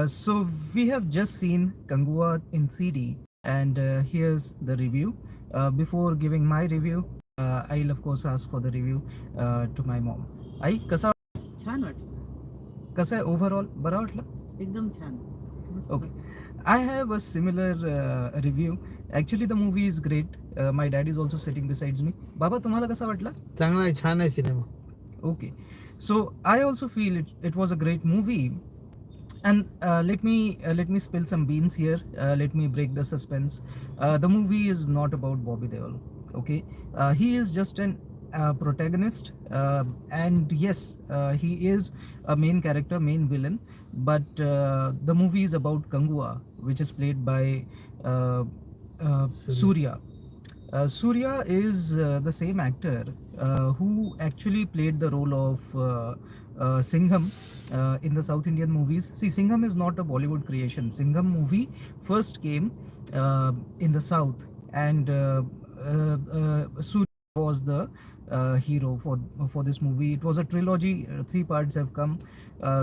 So we have just seen Kanguva in 3D, and here's the review. Before giving my review, I'll of course ask for the review to my mom. आई कसा छान वाटलं कसा आहे overall बरा वाटलं एकदम छान मस्त. Okay. I have a similar review. Actually, the movie is great. My dad is also sitting besides me. Baba, तुम्हाला कसा वाटला? चांगला आहे, छान आहे cinema. Okay. So I also feel it was a great movie. And let me spill some beans here. Let me break the suspense. The movie is not about Bobby Deol. Okay, he is just an protagonist, and yes, he is a main character, main villain. But the movie is about Kanguva, which is played by Surya. Surya is the same actor who actually played the role of Singham in the South Indian movies. See, Singham is not a Bollywood creation. Singham movie first came in the South, and Surya was the hero for this movie. It was a trilogy. 3 parts have come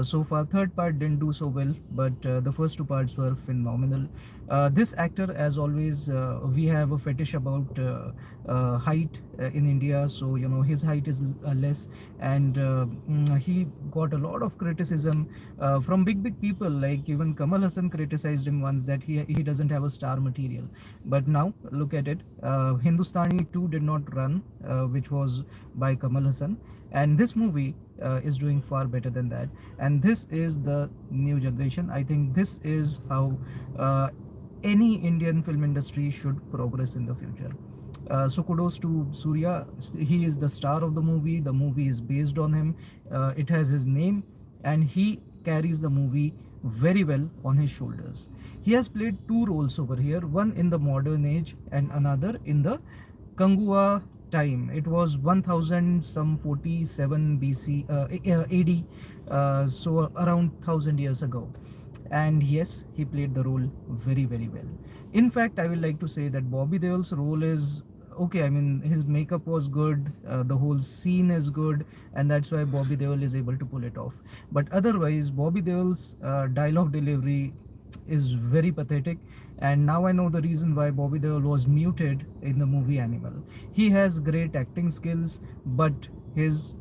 so far. Third part didn't do so well, but the first 2 parts were phenomenal. This actor, as always, we have a fetish about height in India, so you know his height is less, and he got a lot of criticism from big people. Like even Kamal Hassan criticized him once that he doesn't have a star material. But now look at it. Hindustani 2 did not run, which was by Kamal Hassan, and this movie is doing far better than that. And this is the new generation. I think this is how any Indian film industry should progress in the future. So kudos to Surya. He is the star of the movie. The movie is based on him. It has his name, and he carries the movie very well on his shoulders. He has played 2 roles over here, one in the modern age and another in the Kanguva time. It was 1047 BC AD, so around 1000 years ago. And yes, he played the role very well. In fact, I would like to say that Bobby Deol's role is okay. I mean, his makeup was good, the whole scene is good, and that's why Bobby Deol is able to pull it off. But otherwise, Bobby Deol's dialogue delivery is very pathetic, and now I know the reason why Bobby Deol was muted in the movie Animal. He has great acting skills, but his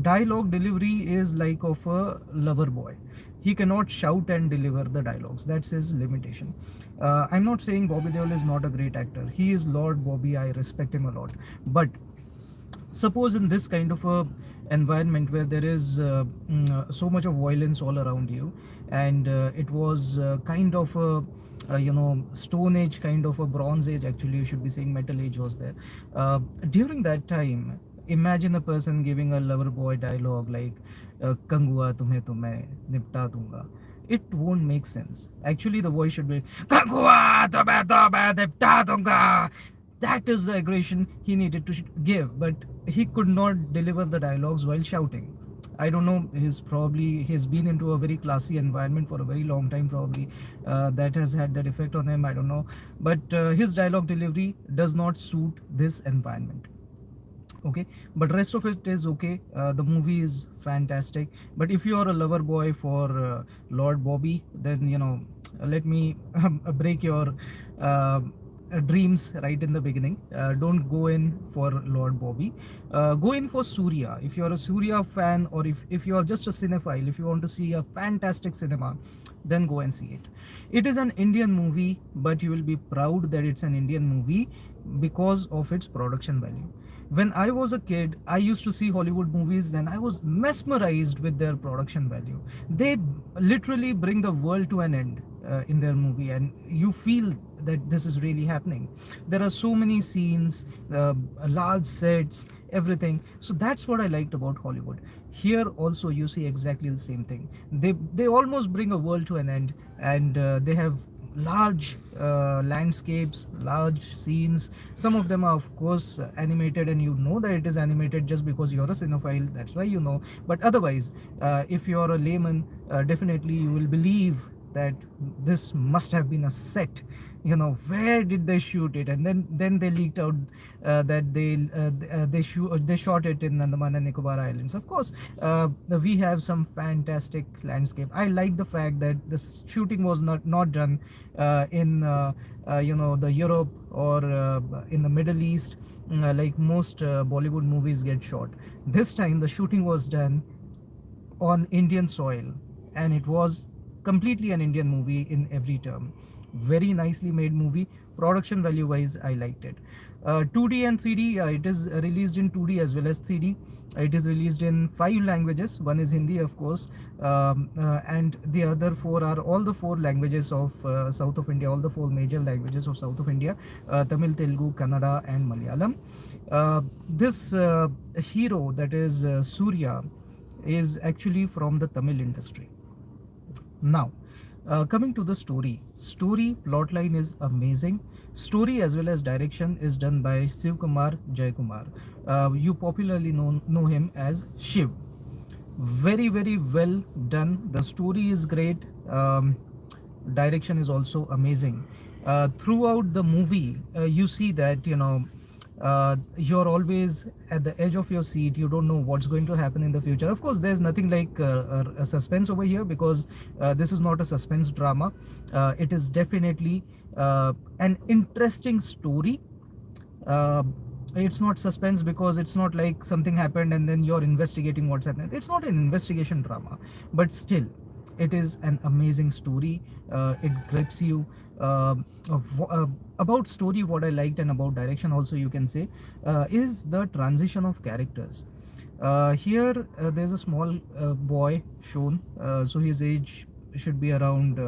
dialogue delivery is like of a lover boy. He cannot shout and deliver the dialogues. That's his limitation. I'm not saying Bobby Deol is not a great actor. He is Lord Bobby. I respect him a lot. But suppose in this kind of a environment where there is so much of violence all around you, and it was kind of a stone age, kind of a bronze age, actually you should be saying metal age was there. During that time, imagine a person giving a lover boy dialogue like Kanguva tumhe tumhe nipta dunga. It won't make sense. Actually, the voice should be Kanguva tumhe tumhe nipta dunga. That is the aggression he needed to give, but he could not deliver the dialogues while shouting. I don't know. He's been into a very classy environment for a very long time. Probably that has had that effect on him. I don't know, but his dialogue delivery does not suit this environment. Okay, but rest of it is okay. The movie is fantastic. But if you are a lover boy for Lord Bobby, then let me break your dreams right in the beginning. Don't go in for Lord Bobby. Go in for Surya. If you're a Surya fan, or if you're just a cinephile, if you want to see a fantastic cinema, then go and see it. It is an Indian movie, but you will be proud that it's an Indian movie because of its production value. When I was a kid, I used to see Hollywood movies, and I was mesmerized with their production value. They literally bring the world to an end in their movie, and you feel that this is really happening. There are so many scenes, large sets, everything. So that's what I liked about Hollywood. Here also you see exactly the same thing. They almost bring a world to an end, and they have large landscapes, large scenes. Some of them are of course animated, and you know that it is animated just because you're a cinephile, that's why you know. But otherwise, if you're a layman, definitely you will believe that this must have been a set, where did they shoot it? And then they leaked out that they shot it in Andaman and Nicobar Islands. Of course, we have some fantastic landscape. I like the fact that this shooting was not done in the Europe or in the Middle East, like most Bollywood movies get shot. This time the shooting was done on Indian soil, and it was completely an Indian movie in every term. Very nicely made movie. Production value wise, I liked it. 2D and 3D, it is released in 2D as well as 3D. It is released in 5 languages. One is Hindi, of course, and the other 4 are all the 4 languages of South of India, all the 4 major languages of South of India: Tamil, Telugu, Kannada, and Malayalam. This hero, that is Surya, is actually from the Tamil industry. Now, coming to the story plotline is amazing. Story as well as direction is done by Shiv Kumar Jaikumar. You popularly know him as Shiv. Very, very well done. The story is great. Direction is also amazing. Throughout the movie, you see that you're always at the edge of your seat. You don't know what's going to happen in the future. Of course, there's nothing like a suspense over here, because this is not a suspense drama. It is definitely an interesting story. It's not suspense because it's not like something happened and then you're investigating what's happening. It's not an investigation drama, but still it is an amazing story. It grips you. About story, what I liked, and about direction also, you can say, is the transition of characters. Here there's a small boy shown, so his age should be around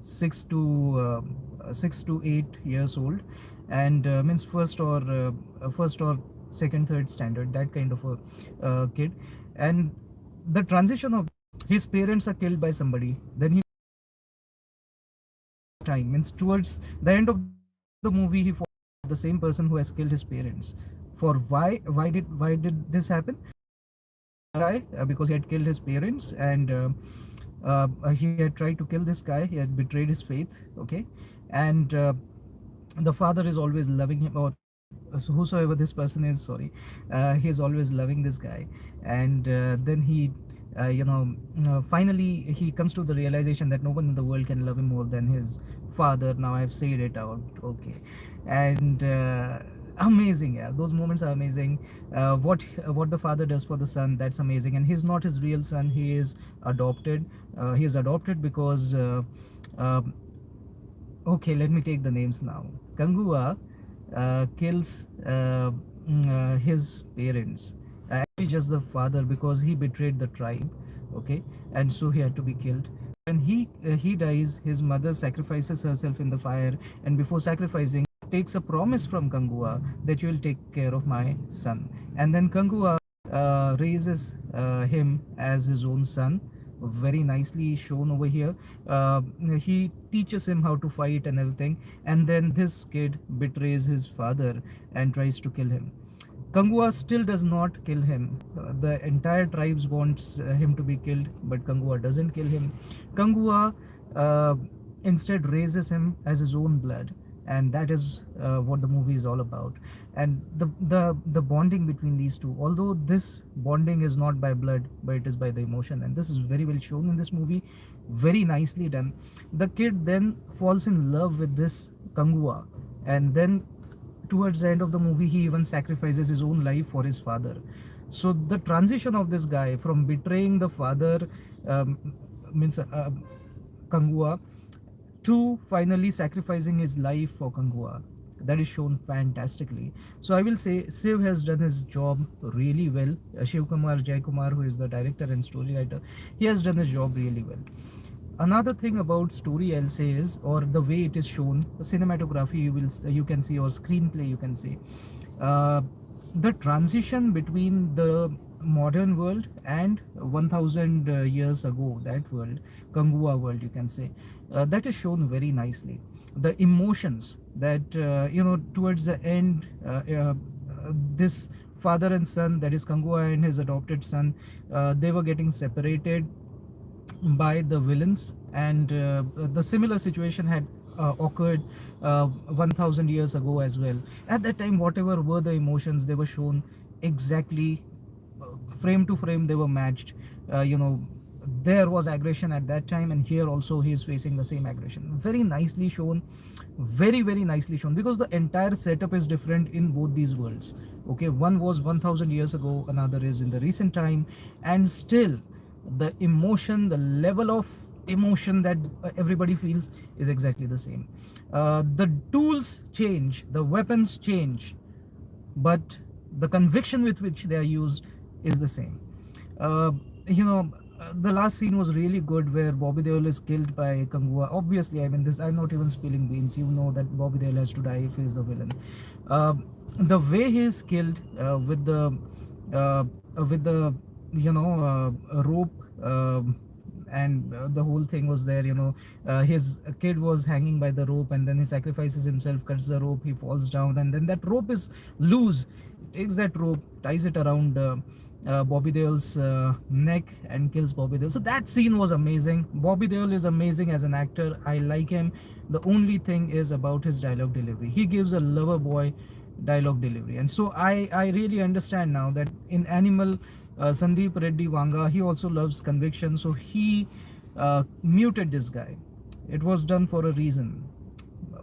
6 to 8 years old, and means first or second, third standard, that kind of a kid. And the transition of his parents are killed by somebody, then he time means towards the end of the movie he follows the same person who has killed his parents. For why did this happen? Guy, because he had killed his parents, and he had tried to kill this guy. He had betrayed his faith. Okay, and the father is always loving him, or so whosoever this person is, sorry, he is always loving this guy. And then he finally he comes to the realization that no one in the world can love him more than his father. Now I've said it out. Okay, and amazing, yeah, those moments are amazing. What the father does for the son, that's amazing. And he's not his real son, he is adopted. He is adopted because uh, okay, let me take the names now. Kanguva kills his parents, actually just the father, because he betrayed the tribe. Okay, and so he had to be killed. When he dies, his mother sacrifices herself in the fire, and before sacrificing takes a promise from Kanguva that you will take care of my son. And then Kanguva raises him as his own son, very nicely shown over here. He teaches him how to fight and everything, and then this kid betrays his father and tries to kill him. Kanguva still does not kill him. The entire tribes wants him to be killed, but Kanguva doesn't kill him. Kanguva instead raises him as his own blood, and that is what the movie is all about. And the bonding between these two, although this bonding is not by blood, but it is by the emotion, and this is very well shown in this movie, very nicely done. The kid then falls in love with this Kanguva, and then towards the end of the movie he even sacrifices his own life for his father. So the transition of this guy from betraying the father, means Kanguva, to finally sacrificing his life for Kanguva, that is shown fantastically. So I will say Shiv has done his job really well. Shiv Kumar Jaikumar, who is the director and story writer, he has done his job really well. Another thing about story, I'll say, is, or the way it is shown, cinematography, you can see, or screenplay, you can say, the transition between the modern world and 1000 years ago, that world, Kanguva world, you can say, that is shown very nicely. The emotions that towards the end, this father and son, that is Kanguva and his adopted son, they were getting separated by the villains, and the similar situation had occurred 1000 years ago as well. At that time, whatever were the emotions, they were shown exactly, frame to frame, they were matched. You know, there was aggression at that time, and here also he is facing the same aggression. Very nicely shown, very nicely shown, because the entire setup is different in both these worlds. Okay, one was 1000 years ago, another is in the recent time, and still the emotion, the level of emotion that everybody feels is exactly the same. The tools change, the weapons change, but the conviction with which they are used is the same. Uh, you know, the last scene was really good, where Bobby Deol is killed by Kanguva. Obviously, I mean, this, I'm not even spilling beans. You know that Bobby Deol has to die if he's the villain. Uh, the way he is killed, uh, with the rope. And the whole thing was there, his kid was hanging by the rope, and then he sacrifices himself, cuts the rope, he falls down, and then that rope is loose. Takes that rope, ties it around Bobby Deol's neck, and kills Bobby Deol. So that scene was amazing. Bobby Deol is amazing as an actor. I like him. The only thing is about his dialogue delivery. He gives a lover boy dialogue delivery, and so I really understand now that in Animal, Sandeep Reddy Vanga, he also loves conviction, so he muted this guy. It was done for a reason.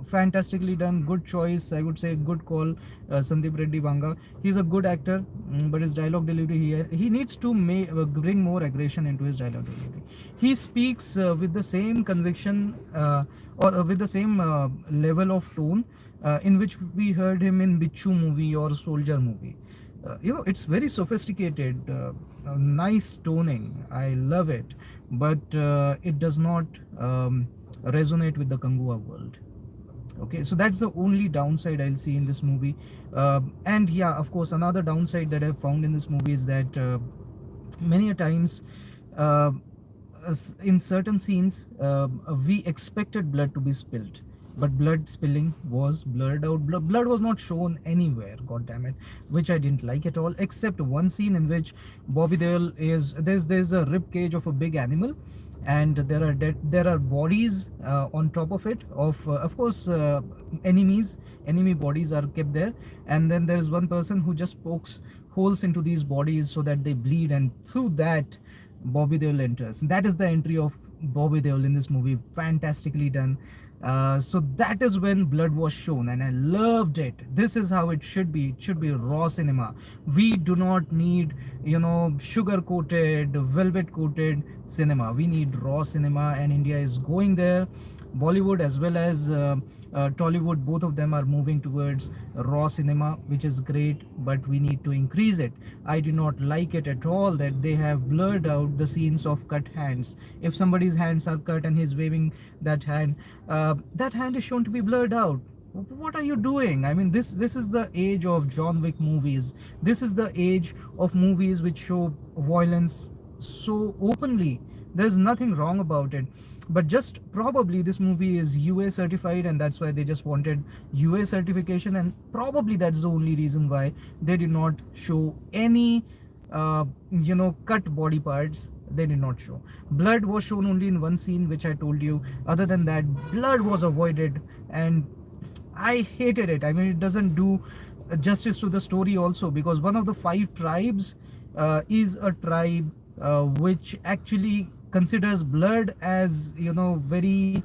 Fantastically done, good choice, I would say, good call, Sandeep Reddy Vanga. He's a good actor, but his dialogue delivery, he needs to bring more aggression into his dialogue delivery. He speaks with the same conviction, or with the same level of tone in which we heard him in Bichu movie or Soldier movie. It's very sophisticated, nice toning, I love it, but it does not resonate with the Kanguva world. Okay, so that's the only downside I'll see in this movie. And yeah, of course, another downside that I've found in this movie is that many a times, uh, in certain scenes, we expected blood to be spilled, but blood spilling was blurred out. Blood was not shown anywhere, god damn it, which I didn't like at all, except one scene in which Bobby Deol is, there's a rib cage of a big animal, and there are bodies on top of it, of course, enemy bodies are kept there, and then there is one person who just pokes holes into these bodies so that they bleed, and through that Bobby Deol enters. That is the entry of Bobby Deol in this movie. Fantastically done. So that is when blood was shown, and I loved it. This is how it should be. It should be raw cinema. We do not need, sugar coated, velvet coated cinema. We need raw cinema, and India is going there. Bollywood as well as Tollywood, both of them are moving towards raw cinema, which is great, but we need to increase it. I do not like it at all that they have blurred out the scenes of cut hands. If somebody's hands are cut and he's waving that hand is shown to be blurred out. What are you doing? I mean, this is the age of John Wick movies. This is the age of movies which show violence so openly. There's nothing wrong about it, but just probably this movie is UA certified, and that's why they just wanted UA certification, and probably that's the only reason why they did not show any cut body parts. They did not show. Blood was shown only in one scene, which I told you. Other than that, blood was avoided, and I hated it. I mean, it doesn't do justice to the story also, because one of the 5 tribes is a tribe which actually considers blood as, very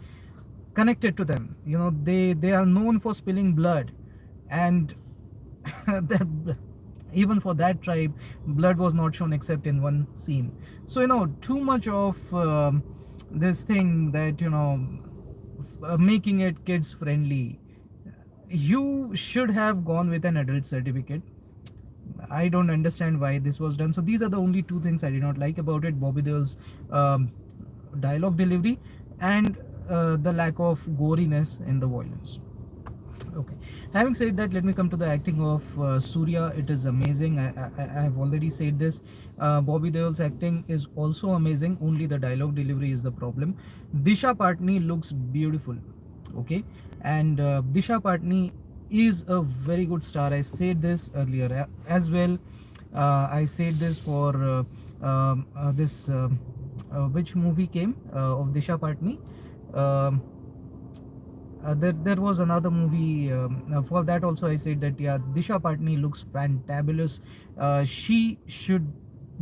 connected to them. They are known for spilling blood, and that, even for that tribe, blood was not shown except in one scene. So too much of this thing that, making it kids friendly. You should have gone with an adult certificate. I don't understand why this was done. So these are the only 2 things I did not like about it: Bobby Deol's dialogue delivery, and the lack of goriness in the violence. Okay, having said that, let me come to the acting of Surya. It is amazing. I have already said this. Bobby Deol's acting is also amazing, only the dialogue delivery is the problem. Disha Patni looks beautiful, okay, and Disha Patni is a very good star. I said this earlier as well. I said this for this which movie came of Disha Patni. there was another movie for that also. I said that yeah, Disha Patni looks fantabulous. She should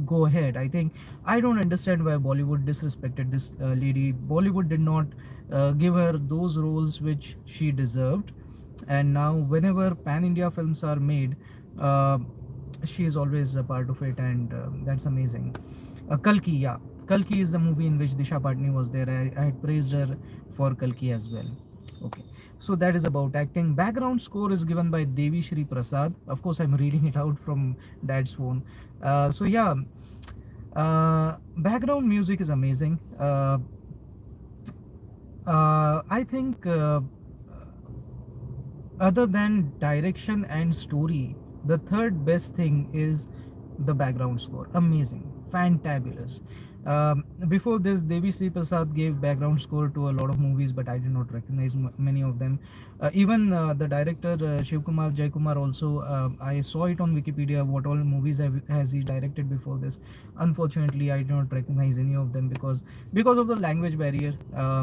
go ahead. I think I don't understand why Bollywood disrespected this lady. Bollywood did not give her those roles which she deserved, and now whenever pan India films are made, uh, she is always a part of it, and that's amazing. Kalki, yeah, Kalki is the movie in which Disha Patni was there. I had praised her for Kalki as well. Okay, so that is about acting. Background score is given by Devi Shri Prasad. Of course, I'm reading it out from dad's phone. So yeah, background music is amazing. I think other than direction and story, the third best thing is the background score. Amazing, fantabulous. Before this, Devi Sri Prasad gave background score to a lot of movies, but I did not recognize many of them. Even the director Shiv Kumar Jai Kumar also, I saw it on Wikipedia what all movies has he directed before this. Unfortunately, I did not recognize any of them because of the language barrier.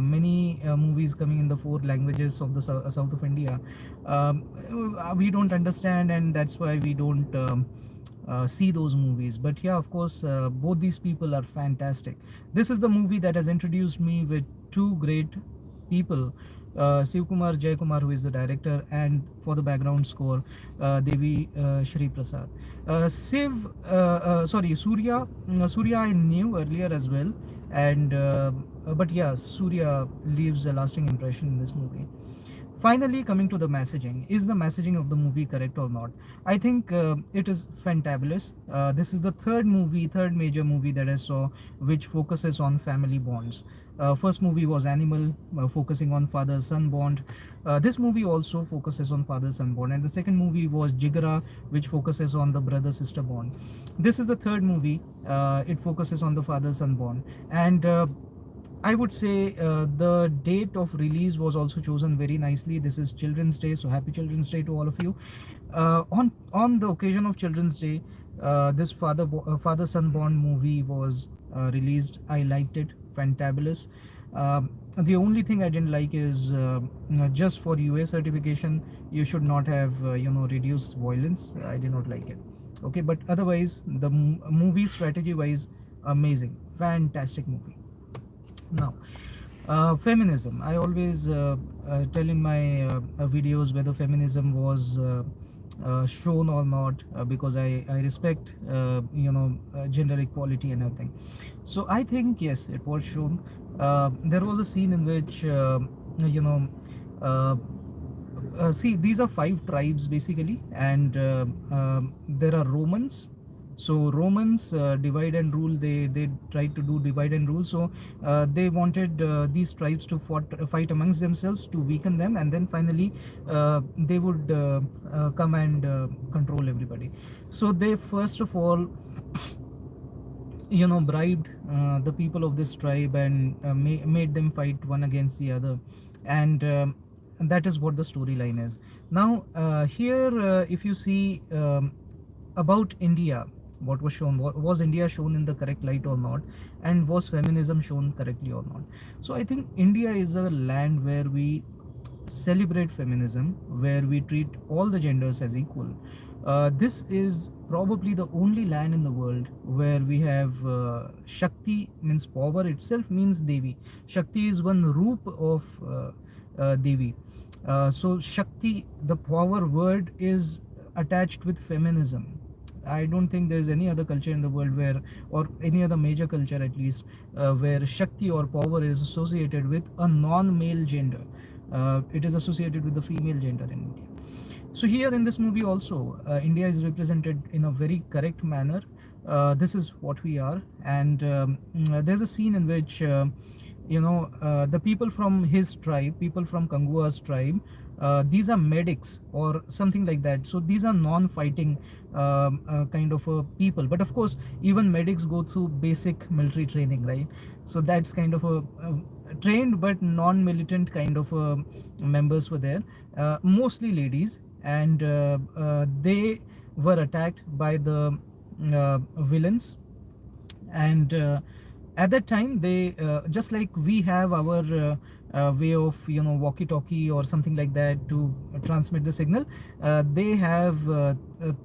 Many movies coming in the four languages of the south of India, we don't understand, and that's why we don't. See those movies. But yeah, of course, both these people are fantastic. This is the movie that has introduced me with two great people, Shiv Kumar Jai Kumar, who is the director, and for the background score, Devi Shri Prasad. Surya I knew earlier as well, and but yeah, Surya leaves a lasting impression in this movie. Finally, coming to the messaging, is the messaging of the movie correct or not? I think it is fantabulous. This is the third major movie that I saw which focuses on family bonds. First movie was Animal, focusing on father-son bond. This movie also focuses on father-son bond, and the second movie was Jigara, which focuses on the brother-sister bond. This is the third movie. It focuses on the father-son bond, and I would say the date of release was also chosen very nicely. This is Children's Day, so happy Children's Day to all of you. On the occasion of Children's Day, this father son bond movie was released. I liked it, fantabulous. The only thing I didn't like is just for UA certification, you should not have reduced violence. I did not like it. Okay, but otherwise the movie strategy wise, amazing, fantastic movie. Now, feminism. I always tell in my videos whether feminism was shown or not, because I respect gender equality and everything. So I think yes, it was shown. There was a scene in which see, these are 5 tribes basically, and there are Romans. So Romans divide and rule. They tried to do divide and rule. So they wanted these tribes to fight amongst themselves to weaken them, and then finally they would come and control everybody. So they first of all bribed the people of this tribe and made them fight one against the other, and that is what the storyline is. Now here if you see about India, what was shown, was India shown in the correct light or not, and was feminism shown correctly or not? So I think India is a land where we celebrate feminism, where we treat all the genders as equal. This is probably the only land in the world where we have Shakti, means power itself means Devi. Shakti is one roop of Devi. So Shakti, the power word, is attached with feminism. I don't think there's any other culture in the world where, or any other major culture at least, where Shakti or power is associated with a non-male gender. It is associated with the female gender in India. So here in this movie also, India is represented in a very correct manner. This is what we are, and there's a scene in which the people from his tribe, people from Kanguva's tribe, these are medics or something like that. So these are non-fighting kind of people, but of course even medics go through basic military training, right? So that's kind of a trained but non-militant kind of members were there, mostly ladies, and they were attacked by the villains. And at that time they just like we have our way of walkie-talkie or something like that to transmit the signal. They have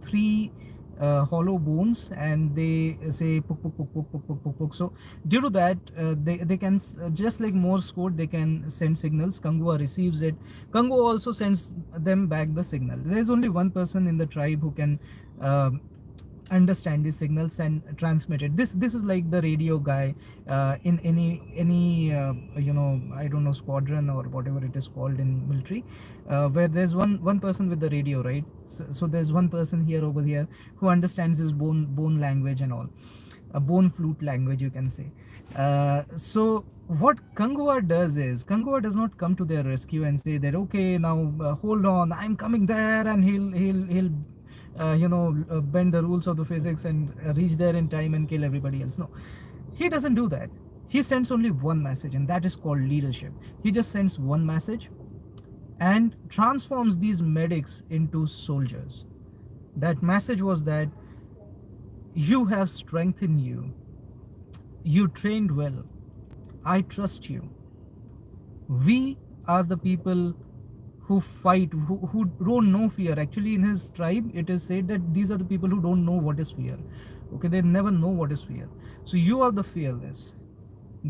three hollow bones, and they say puk puk puk puk puk puk puk puk. So due to that, they can just like Morse code, they can send signals. Kanguva receives it. Kanguva also sends them back the signal. There is only one person in the tribe who can uh, understand these signals and transmit it. This is like the radio guy in any I don't know, squadron or whatever it is called in military, where there's one person with the radio, right? So there's one person here over here who understands this bone language and all, a bone flute language, you can say. So what Kanguva does is, Kanguva does not come to their rescue and say that, okay, now hold on, I'm coming there, and he'll bend the rules of the physics and reach there in time and kill everybody else. No, he doesn't do that. He sends only one message, and that is called leadership. He just sends one message and transforms these medics into soldiers. That message was that you have strength in you, you trained well, I trust you. We are the people who fight, who don't know fear. Actually, in his tribe, it is said that these are the people who don't know what is fear. Okay, they never know what is fear. So you are the fearless.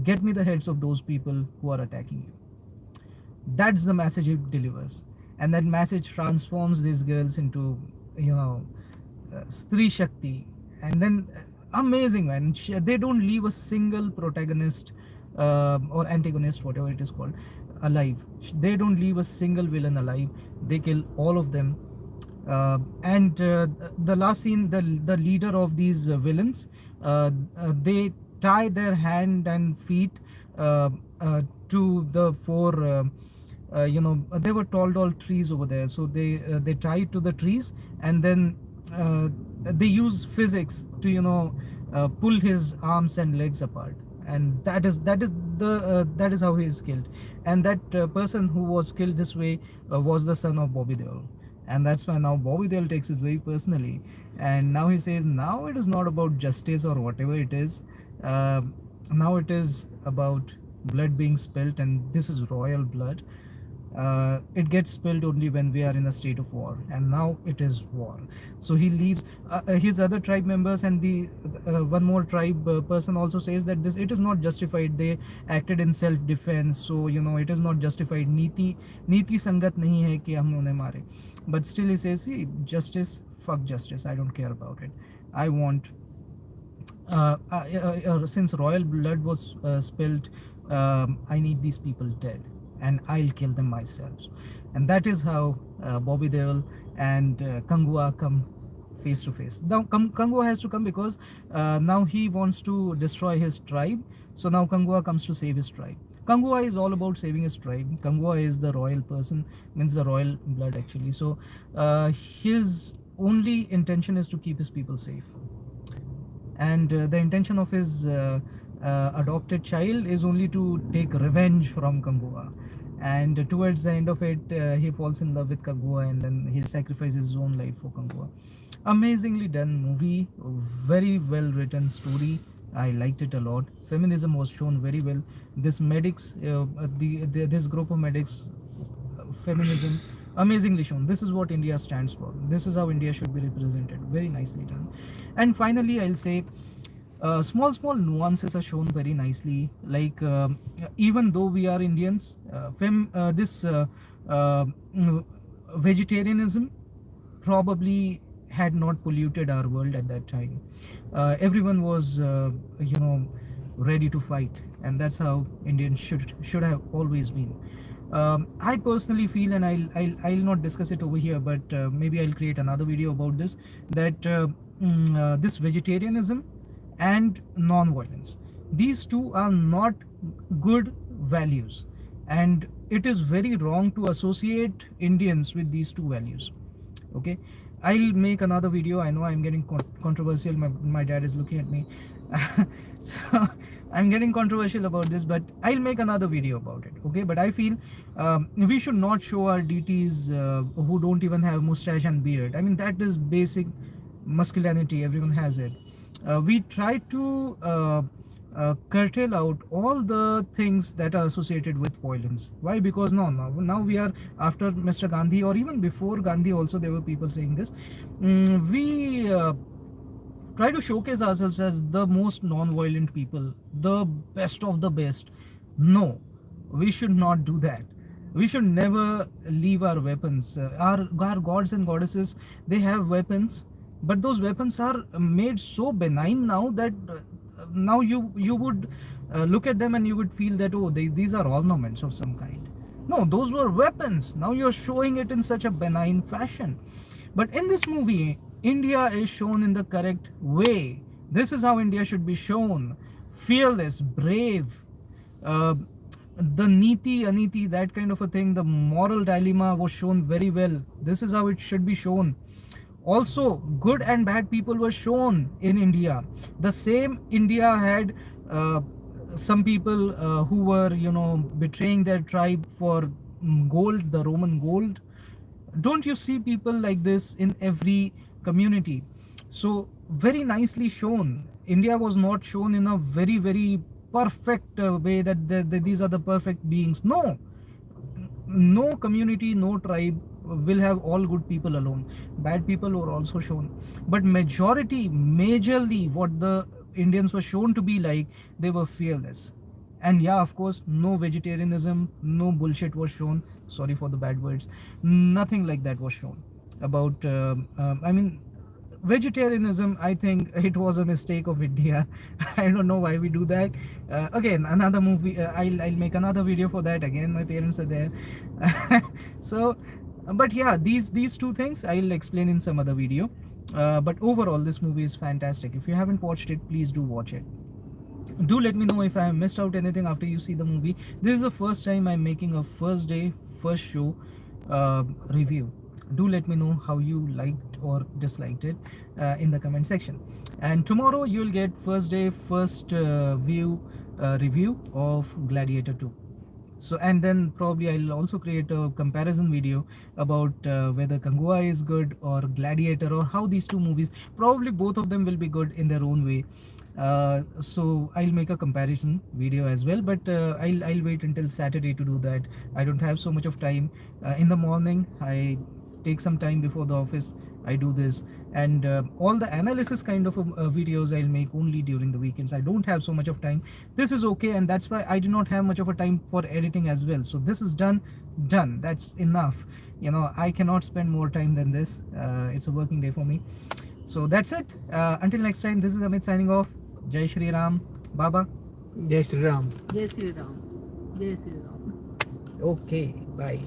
Get me the heads of those people who are attacking you. That's the message he delivers, and that message transforms these girls into, Stri Shakti. And then amazing, man. They don't leave a single protagonist or antagonist, whatever it is called, alive. They don't leave a single villain alive. They kill all of them. And the last scene, the leader of these villains, they tie their hand and feet to the four. There were tall trees over there, so they tie it to the trees, and then they use physics to pull his arms and legs apart, and that is how he is killed. And that person who was killed this way was the son of Bobby Deol. And that's why now Bobby Deol takes it very personally, and now he says, now it is not about justice or whatever it is. Now it is about blood being spilt, and this is royal blood. It gets spilled only when we are in a state of war, and now it is war. So he leaves his other tribe members, and the one more tribe person also says that it is not justified. They acted in self defense, so it is not justified. Niti sangat nahi hai ki hum unhe mare. But still he says, see, justice, fuck justice, I don't care about it. I want since royal blood was spilled, I need these people dead, and I'll kill them myself. And that is how Bobby Deol and Kanguva come face to face. Now Kanguva has to come because now he wants to destroy his tribe. So now Kanguva comes to save his tribe. Kanguva is all about saving his tribe. Kanguva is the royal person, means the royal blood actually. So his only intention is to keep his people safe. And the intention of his adopted child is only to take revenge from Kanguva. And towards the end of it, he falls in love with Kanguva, and then he sacrifices his own life for Kanguva. Amazingly done movie, very well written story. I liked it a lot. Feminism was shown very well. This medics, this group of medics, feminism, amazingly shown. This is what India stands for. This is how India should be represented. Very nicely done. And finally, I'll say small nuances are shown very nicely. Like even though we are Indians, this vegetarianism probably had not polluted our world at that time. Everyone was ready to fight, and that's how Indians should have always been. I personally feel, and I'll not discuss it over here, but maybe I'll create another video about this, that this vegetarianism and non-violence, these two are not good values, and it is very wrong to associate Indians with these two values. Okay, I'll make another video. I know I'm getting controversial. My dad is looking at me. So I'm getting controversial about this, but I'll make another video about it. Okay, but I feel we should not show our deities who don't even have mustache and beard. I mean, that is basic masculinity. Everyone has it. We try to curtail out all the things that are associated with violence. Why? Because now we are after Mr. Gandhi, or even before Gandhi also there were people saying this. We try to showcase ourselves as the most non-violent people, the best of the best. No, we should not do that. We should never leave our weapons. Our gods and goddesses, they have weapons, but those weapons are made so benign now that now you would look at them and you would feel that, oh, these are ornaments of some kind. No, those were weapons. Now you're showing it in such a benign fashion. But in this movie, India is shown in the correct way. This is how India should be shown: fearless, brave, the niti, aniti, that kind of a thing. The moral dilemma was shown very well. This is how it should be shown. Also, good and bad people were shown in India. The same India had some people who were, betraying their tribe for gold, the Roman gold. Don't you see people like this in every community? So very nicely shown. India was not shown in a very, very perfect way that these are the perfect beings. No community, no tribe will have all good people alone. Bad people were also shown, but majorly what the Indians were shown to be like, they were fearless. And yeah, of course, no vegetarianism, no bullshit was shown. Sorry for the bad words. Nothing like that was shown about vegetarianism. I think it was a mistake of India. I don't know why we do that. Again, another movie, I'll make another video for that. Again, my parents are there. So but yeah, these two things I'll explain in some other video. But overall, this movie is fantastic. If you haven't watched it, please do watch it. Do let me know if I have missed out anything after you see the movie. This is the first time I'm making a first show review. Do let me know how you liked or disliked it in the comment section. And tomorrow you'll get first view review of Gladiator 2. So, and then probably I'll also create a comparison video about whether Kanguva is good or Gladiator, or how these two movies, probably both of them will be good in their own way. So I'll make a comparison video as well, but I'll wait until Saturday to do that. I don't have so much of time. In the morning I take some time before the office, I do this, and all the analysis kind of videos I'll make only during the weekends. I don't have so much of time. This is okay, and that's why I do not have much of a time for editing as well. So this is done. That's enough. I cannot spend more time than this. It's a working day for me. So that's it. Until next time, this is Amit signing off. Jai Shri Ram. Baba. Jai Shri Ram. Jai Sri Ram. Jai Sri Ram. Okay, bye.